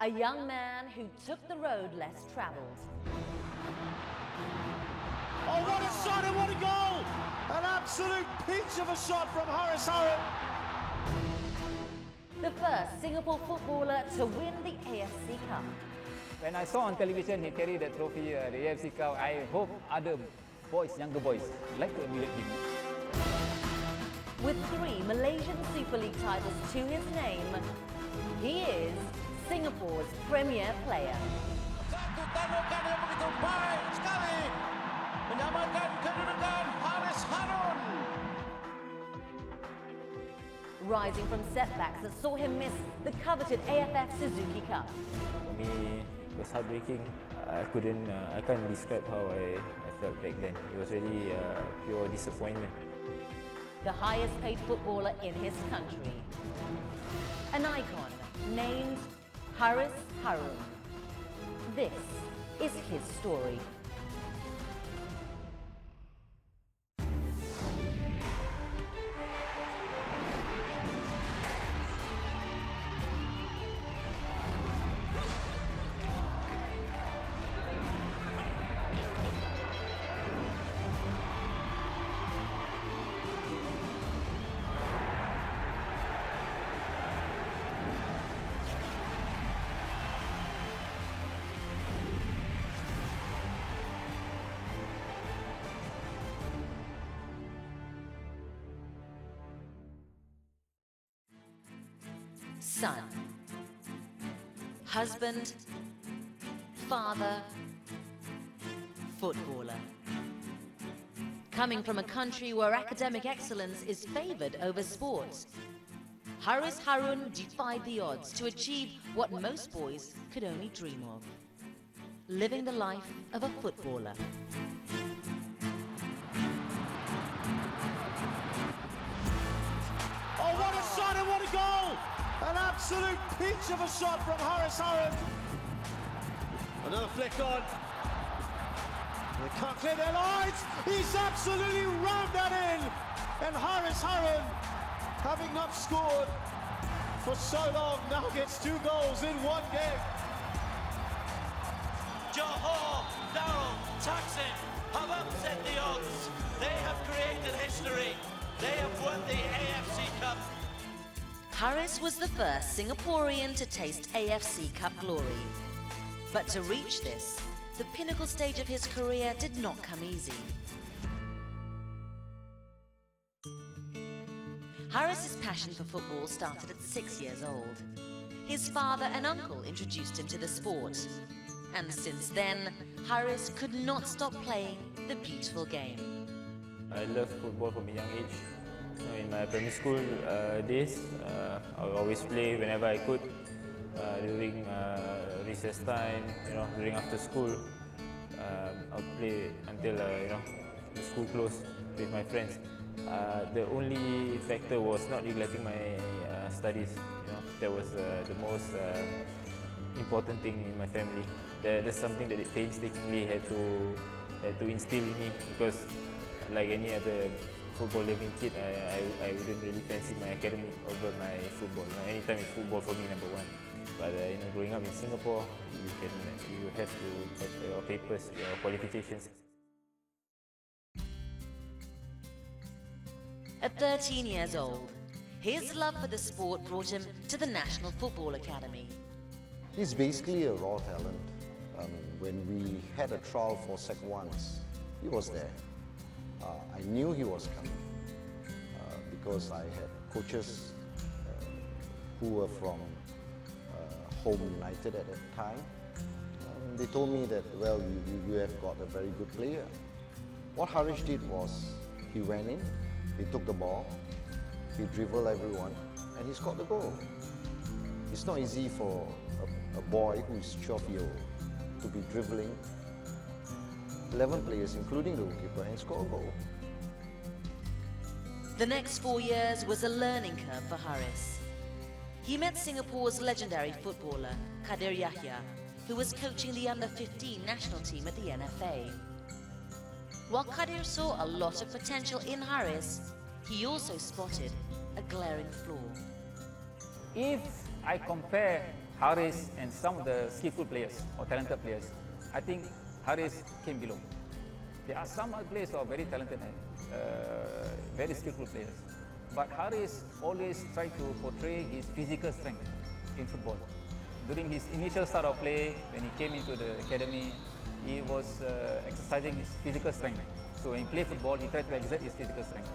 a young man who took the road less traveled. Oh, what a shot and what a goal! An absolute peach of a shot from Hariss Harun. The first Singapore footballer to win the AFC Cup. When I saw on television he carried the trophy, the AFC Cup, I hope other boys, younger boys, like to emulate him. With 3 Malaysian Super League titles to his name, he is Singapore's premier player. Satu tandukan yang begitu baik sekali menyamakan kedudukan Hariss Harun. Rising from setbacks that saw him miss the coveted AFF Suzuki Cup. For me, it was heartbreaking. I can't describe how I felt back then. It was really pure disappointment. The highest paid footballer in his country. An icon named Hariss Harun. This is his story. Son, husband, father, footballer. Coming from a country where academic excellence is favoured over sports, Hariss Harun defied the odds to achieve what most boys could only dream of: living the life of a footballer. Oh, what a shot and what a goal! An absolute peach of a shot from Hariss Harun. Another flick on. They can't clear their lines. He's absolutely rammed that in. And Hariss Harun, having not scored for so long, now gets 2 goals in 1 game. Johor, Darrell, Thaksin have upset the odds. They have created history. They have won the AFC Cup. Hariss was the first Singaporean to taste AFC Cup glory. But to reach this, the pinnacle stage of his career did not come easy. Harris's passion for football started at 6 years old. His father and uncle introduced him to the sport. And since then, Hariss could not stop playing the beautiful game. I loved football from a young age. In my primary school days, I would always play whenever I could. During recess time, during after school, I'll play until the school closed with my friends. The only factor was not neglecting my studies. That was the most important thing in my family. That's something that they painstakingly had to instill in me, because like any other football loving kid, I wouldn't really fancy my academic over my football. Anytime it's football for me, number one. But growing up in Singapore, you have to have your papers, your qualifications. At 13 years old, his love for the sport brought him to the National Football Academy. He's basically a raw talent. When we had a trial for Sec 1s, he was there. I knew he was coming because I had coaches who were from Home United at that time. They told me that, well, you have got a very good player. What Hariss did was, he went in, he took the ball, he dribbled everyone, and he scored the goal. It's not easy for a boy who is 12 years old to be dribbling 11 players, including the goalkeeper, and score a goal. The next 4 years was a learning curve for Hariss. He met Singapore's legendary footballer, Kadir Yahya, who was coaching the under-15 national team at the NFA. While Kadir saw a lot of potential in Hariss, he also spotted a glaring flaw. If I compare Hariss and some of the skillful players or talented players, I think Hariss came below. There are some other players who are very talented and very skillful players. But Hariss always tried to portray his physical strength in football. During his initial start of play, when he came into the academy, he was exercising his physical strength. So when he played football, he tried to exert his physical strength.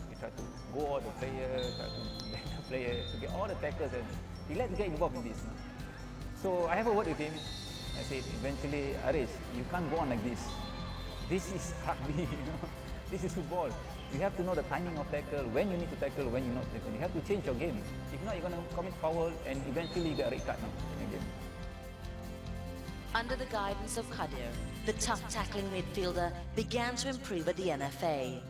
He tried to go all the players, tried to bend the player, to get all the tackles, and he liked to get involved in this. So I have a word with him. I said, eventually, Hariss, you can't go on like this. This is rugby, This is football. You have to know the timing of tackle, when you need to tackle, when you not tackle. You have to change your game. If not, you're going to commit foul and eventually you get a red card now in the game. Under the guidance of Kadir, the tough tackling midfielder began to improve at the NFA.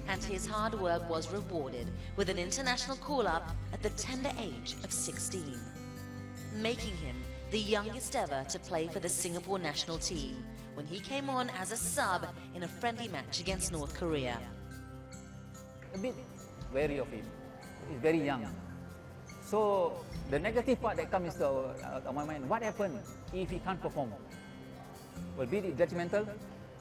And his hard work was rewarded with an international call-up at the tender age of 16, making him the youngest ever to play for the Singapore national team when he came on as a sub in a friendly match against North Korea. A bit wary of him. He's very young. So the negative part that comes to my mind, what happened if he can't perform? Well, be it judgmental.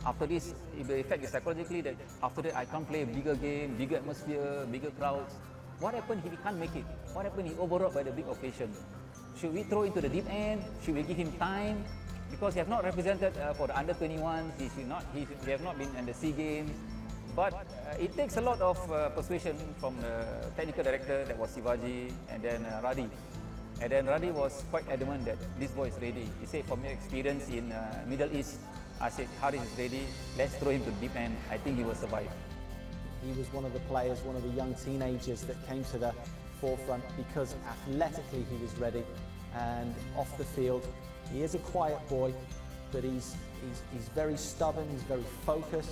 After this, it will affect you psychologically that after that I can't play a bigger game, bigger atmosphere, bigger crowds. What happened if he can't make it? What happened if he overawed by the big occasion? Should we throw into the deep end? Should we give him time? Because he has not represented for the under-21s, he have not been in the SEA Games. But it takes a lot of persuasion from the technical director, that was Sivaji, and then Radi. And then Radi was quite adamant that this boy is ready. He said, from your experience in Middle East, I said, Hariss is ready, let's throw him to the deep end. I think he will survive. He was one of the players, one of the young teenagers that came to the forefront because athletically he was ready, and off the field he is a quiet boy, but he's very stubborn, he's very focused.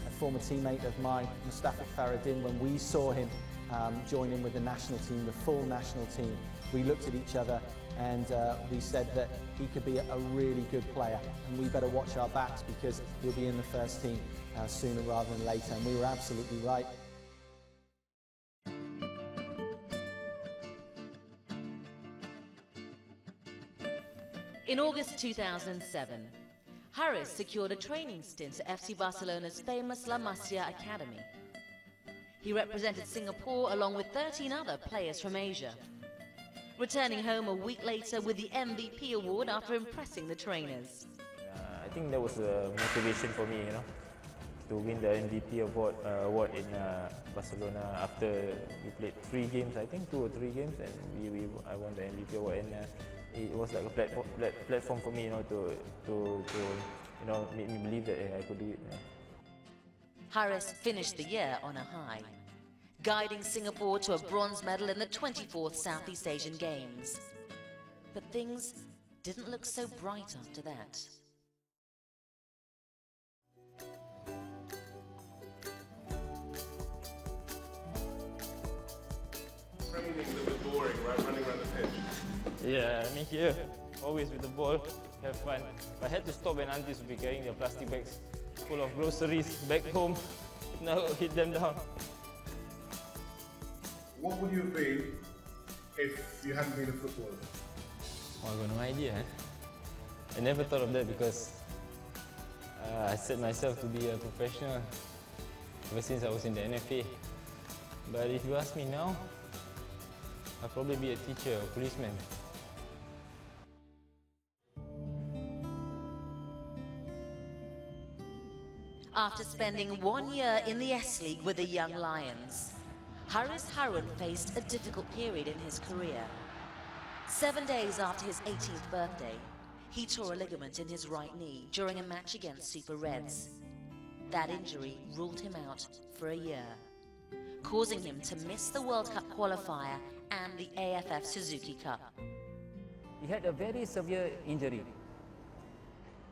A former teammate of mine, Mustafa Faradin, when we saw him join in with the national team, the full national team, we looked at each other and we said that he could be a really good player, and we better watch our backs because he'll be in the first team sooner rather than later, and we were absolutely right. In August 2007, Hariss secured a training stint at FC Barcelona's famous La Masia Academy. He represented Singapore along with 13 other players from Asia, returning home a week later with the MVP award after impressing the trainers. I think that was a motivation for me, to win the MVP award in Barcelona after we played 3 games, I think 2 or 3 games, and I won the MVP award, and it was like a platform for me, to make me believe that I could do it. Hariss finished the year on a high, guiding Singapore to a bronze medal in the 24th Southeast Asian Games. But things didn't look so bright after that. Training a little bit boring, right? Running around the pitch. Yeah, here, always with the ball, have fun. I had to stop when aunties would be carrying their plastic bags full of groceries back home. Now hit them down. What would you have been if you hadn't been a footballer? Oh, I got no idea. I never thought of that because I set myself to be a professional ever since I was in the NFA. But if you ask me now, I'll probably be a teacher or policeman. After spending 1 year in the S-League with the Young Lions, Hariss Harun faced a difficult period in his career. 7 days after his 18th birthday, he tore a ligament in his right knee during a match against Super Reds. That injury ruled him out for a year, causing him to miss the World Cup qualifier and the AFF Suzuki Cup. He had a very severe injury,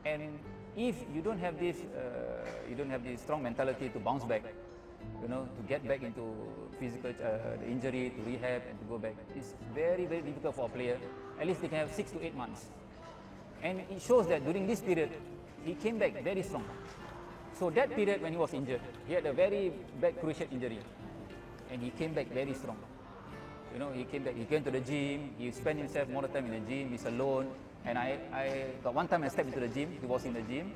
and if you don't have this strong mentality to bounce back, to get back into physical the injury, to rehab and to go back, it's very, very difficult for a player. At least they can have 6 to 8 months, and it shows that during this period he came back very strong. So that period when he was injured, he had a very bad cruciate injury, and he came back very strong. You know, he came back, he came to the gym, he spent himself more time in the gym, he's alone. And I got one time I stepped into the gym, he was in the gym.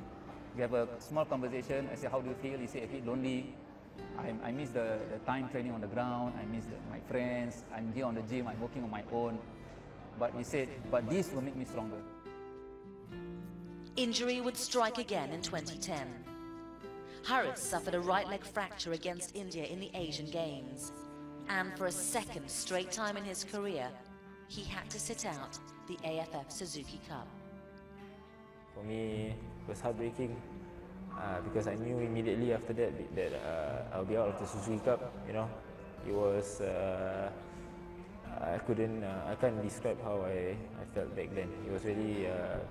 We have a small conversation. I said, how do you feel? He said, I feel lonely. I miss the time training on the ground. I miss my friends. I'm here on the gym. I'm working on my own. But he said, but this will make me stronger. Injury would strike again in 2010. Hariss suffered a right leg fracture against India in the Asian Games. And for a second straight time in his career, he had to sit out the AFF Suzuki Cup. For me, it was heartbreaking because I knew immediately after that I'll be out of the Suzuki Cup. You know, it was I can't describe how I felt back then. It was really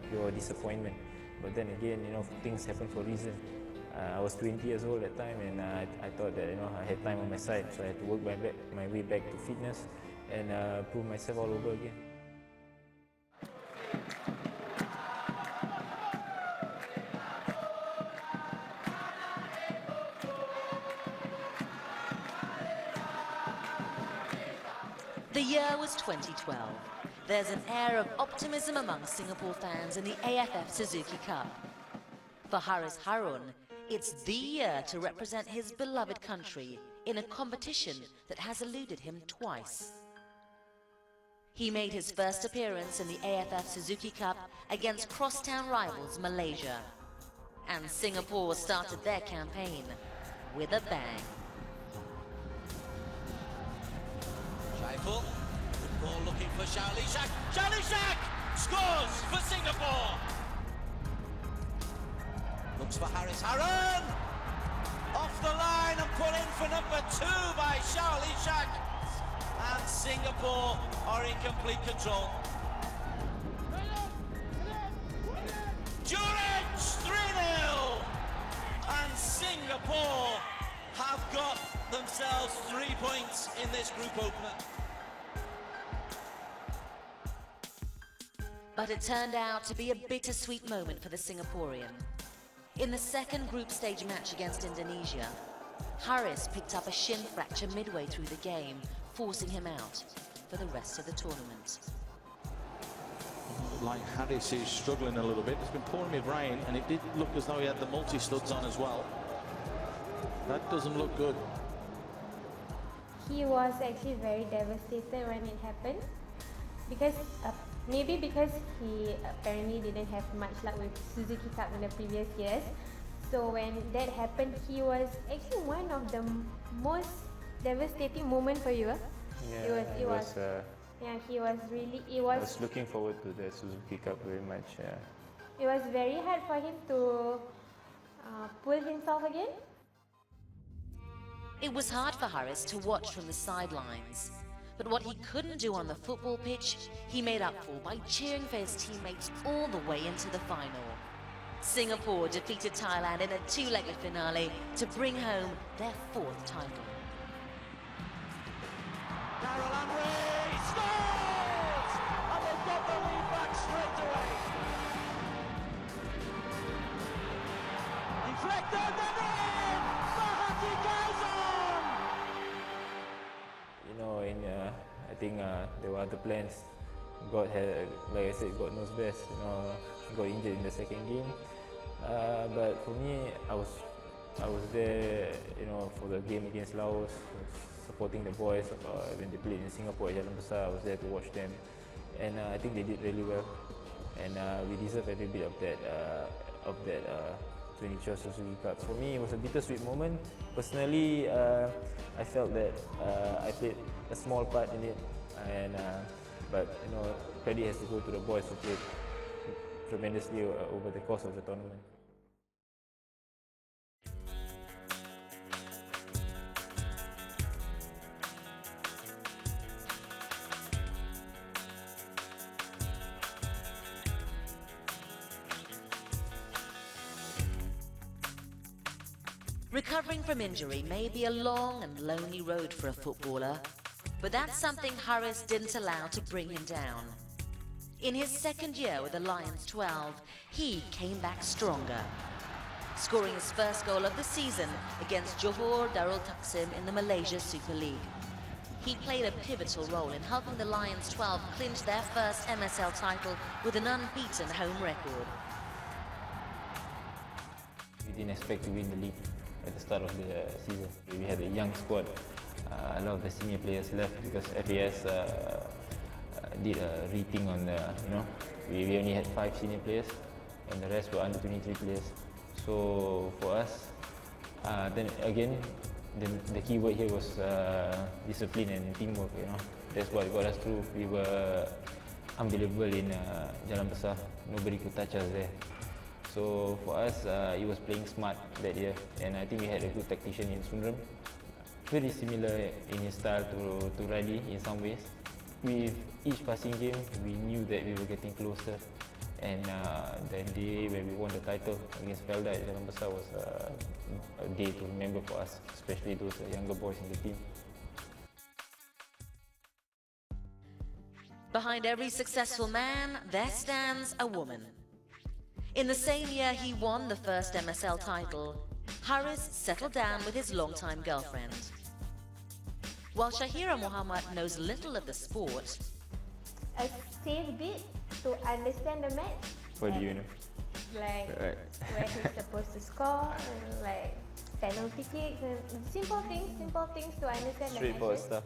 pure disappointment. But then again, you know, things happen for a reason. I was 20 years old at the time, and I thought that, you know, I had time on my side, so I had to work my way back to fitness and prove myself all over again. The year was 2012. There's an air of optimism among Singapore fans in the AFF Suzuki Cup. For Hariss Harun, it's the year to represent his beloved country in a competition that has eluded him twice. He made his first appearance in the AFF Suzuki Cup against crosstown rivals Malaysia. And Singapore started their campaign with a bang. Rifle, good ball looking for Shak. Shak scores for Singapore. Looks for Hariss Harun. Off the line and put in for number 2 by Shak. And Singapore are in complete control. Jurich 3-0. And Singapore have got themselves 3 points in this group opener. But it turned out to be a bittersweet moment for the Singaporean. In the second group stage match against Indonesia, Hariss picked up a shin fracture midway through the game, forcing him out for the rest of the tournament. Like Hariss is struggling a little bit. It's been pouring with rain, and it did look as though he had the multi-studs on as well. That doesn't look good. He was actually very devastated when it happened, because maybe because he apparently didn't have much luck with Suzuki Cup in the previous years. So when that happened, he was actually one of the most devastating moments for you. Yeah, He was I was looking forward to the Suzuki Cup very much. It was very hard for him to pull himself again. It was hard for Hariss to watch from the sidelines. But what he couldn't do on the football pitch, he made up for by cheering for his teammates all the way into the final. Singapore defeated Thailand in a 2-legged finale to bring home their 4th title. Darryl Henry scores! And they've got the lead back straight away. Deflected and in! Mahati Kaizon! You know, I think there were other plans. God had, like I said, God knows best. You know, he got injured in the second game. But for me, I was there, you know, for the game against Laos, supporting the boys when they played in Singapore at Jalan Besar. I was there to watch them, and I think they did really well. And we deserve every bit of that 2012 Suzuki Cup. For me, it was a bittersweet moment. Personally, I felt that I played a small part in it, and but you know, credit has to go to the boys who played tremendously over the course of the tournament. Recovering from injury may be a long and lonely road for a footballer, but that's something Hariss didn't allow to bring him down. In his second year with the Lions 12, he came back stronger, scoring his first goal of the season against Johor Darul Taksim in the Malaysia Super League. He played a pivotal role in helping the Lions 12 clinch their first MSL title with an unbeaten home record. We didn't expect to win the league at the start of the season. We had a young squad. A lot of the senior players left because FAS did a rethink on the, we only had 5 senior players and the rest were under 23 players. So for us, then again, the key word here was discipline and teamwork. That's what got us through. We were unbelievable in Jalan Besar. Nobody could touch us there. So for us, it was playing smart that year, and I think we had a good tactician in Sundram. Very similar in his style to Radi in some ways. With each passing game, we knew that we were getting closer. And the day when we won the title against Felda at Jalan Besar was a day to remember for us, especially those younger boys in the team. Behind every successful man, there stands a woman. In the same year he won the first MSL title, Hariss settled down with his longtime girlfriend. While Shahira Muhammad knows little of the sport, a safe bit to understand the match. What do you know? Like where he's supposed to score, and like penalty kicks, and simple things to understand the Straightforward matches. stuff.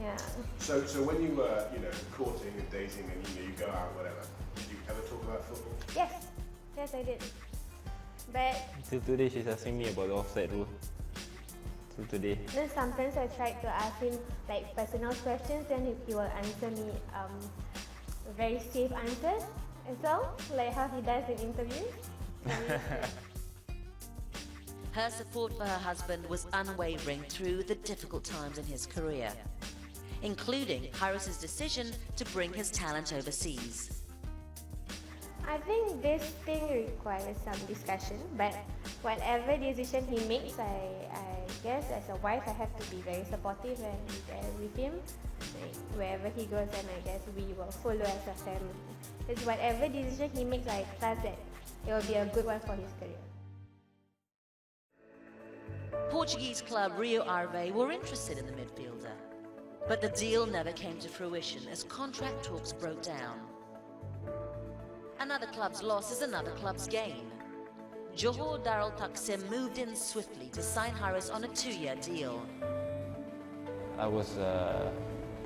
Yeah. So when you were, courting and dating and you go out, whatever, did you ever talk about football? Yes I did. But Till today, she's asking me about the offside rule. Till today. then sometimes I tried to ask him like personal questions, and he will answer me very safe answers as well, like how he does in interviews. her support for her husband was unwavering through the difficult times in his career, including Harriss's decision to bring his talent overseas. I think this thing requires some discussion, but whatever decision he makes, I guess as a wife I have to be very supportive and be there with him. Like, wherever he goes, and I guess we will follow as a family. Because whatever decision he makes, I trust that it will be a good one for his career. Portuguese club Rio Ave were interested in the midfielder, but the deal never came to fruition as contract talks broke down. Another club's loss is another club's gain. Johor Darul Taksim moved in swiftly to sign Hariss on a 2-year deal. I was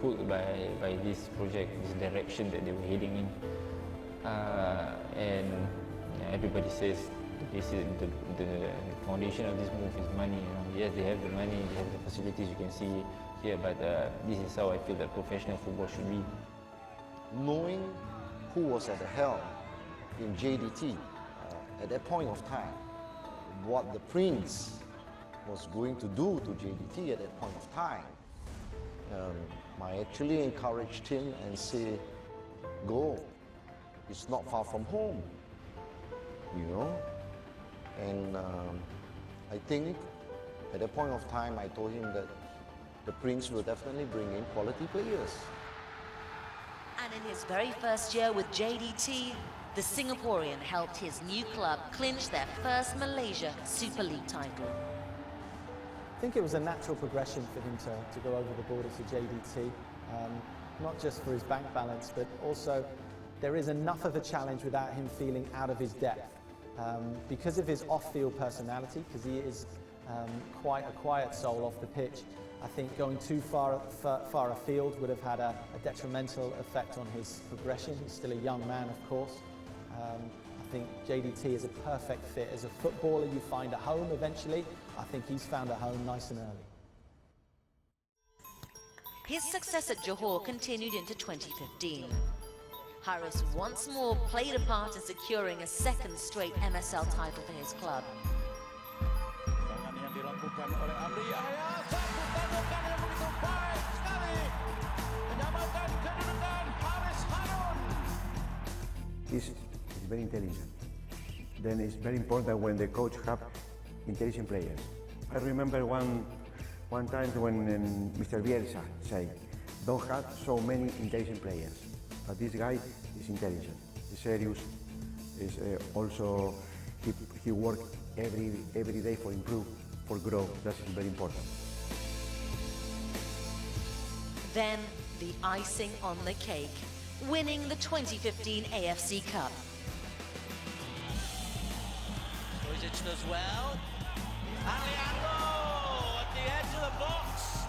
pulled by this project, this direction that they were heading in. And everybody says the foundation of this move is money. Yes, they have the money, they have the facilities you can see here, but this is how I feel that professional football should be. Knowing who was at the helm in JDT at that point of time, what the Prince was going to do to JDT at that point of time, I actually encouraged him and said, go, it's not far from home, And I think at that point of time, I told him that the Prince will definitely bring in quality players. And in his very first year with JDT, the Singaporean helped his new club clinch their first Malaysia Super League title. I think it was a natural progression for him to go over the border to JDT, not just for his bank balance, but also there is enough of a challenge without him feeling out of his depth. Because of his off-field personality, because he is quite a quiet soul off the pitch, I think going too far afield would have had a detrimental effect on his progression. He's still a young man, of course. I think JDT is a perfect fit. As a footballer, you find a home eventually. I think he's found a home nice and early. His success at Johor continued into 2015. Hariss once more played a part in securing a second straight MSL title for his club. He's very intelligent. Then it's very important when the coach have intelligent players. I remember one time when Mr. Bielsa said, don't have so many intelligent players. But this guy is intelligent, he's serious, also he works every day for improve, for grow. That's very important. Then the icing on the cake, winning the 2015 AFC Cup. Kojic does well. And Leandro at the edge of the box.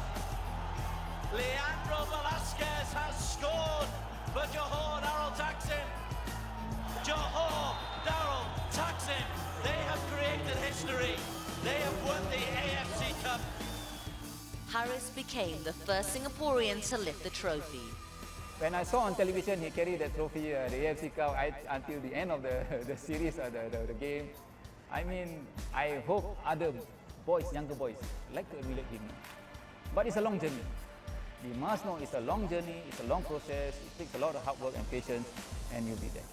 Leandro Velasquez has scored for Johor Darrell Taksim. Johor Darrell Taksim. They have created history. They have won the AFC Cup. Hariss became the first Singaporean to lift the trophy. When I saw on television he carried the trophy, the AFC Cup, until the end of the series, the game. I mean, I hope other boys, younger boys, like to emulate him. But it's a long journey. You must know it's a long journey, it's a long process, it takes a lot of hard work and patience, and you'll be there.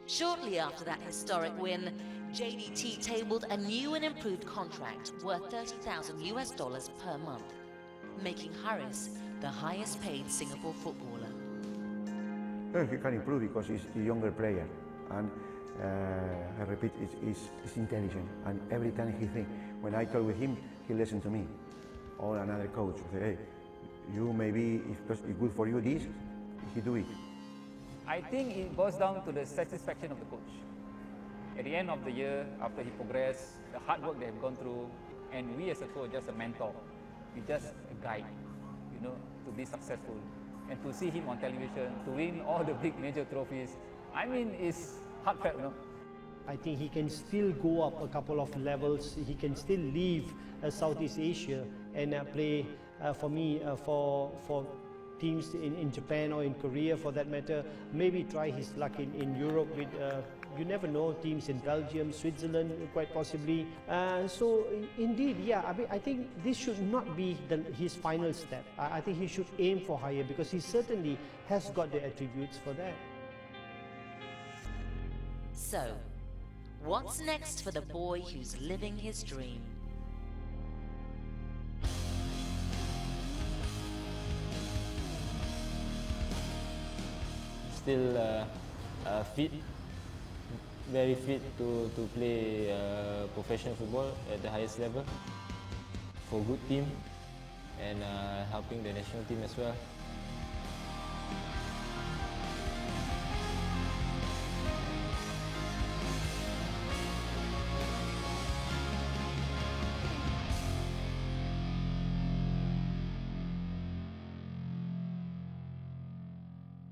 Shortly after that historic win, JDT tabled a new and improved contract worth $30,000 per month, making Hariss the highest paid Singapore footballer. He can improve because he's a younger player, and I repeat, he's intelligent, and every time he thinks, when I talk with him, he listens to me, or another coach, say, hey, you maybe, if it's good for you this, he do it. I think it goes down to the satisfaction of the coach. At the end of the year, after he progressed, the hard work they have gone through, and we as a coach, just a mentor, we just a guide, you know, to be successful. And to see him on television, to win all the big major trophies, I mean, it's heartfelt, you know. I think he can still go up a couple of levels. He can still leave Southeast Asia and play, for me, for teams in Japan or in Korea for that matter. Maybe try his luck in Europe with, you never know, teams in Belgium, Switzerland, quite possibly. So indeed, yeah, I think this should not be his final step. I think he should aim for higher because he certainly has got the attributes for that. So, what's next for the boy who's living his dream? Still fit, very fit to play professional football at the highest level for good team and helping the national team as well.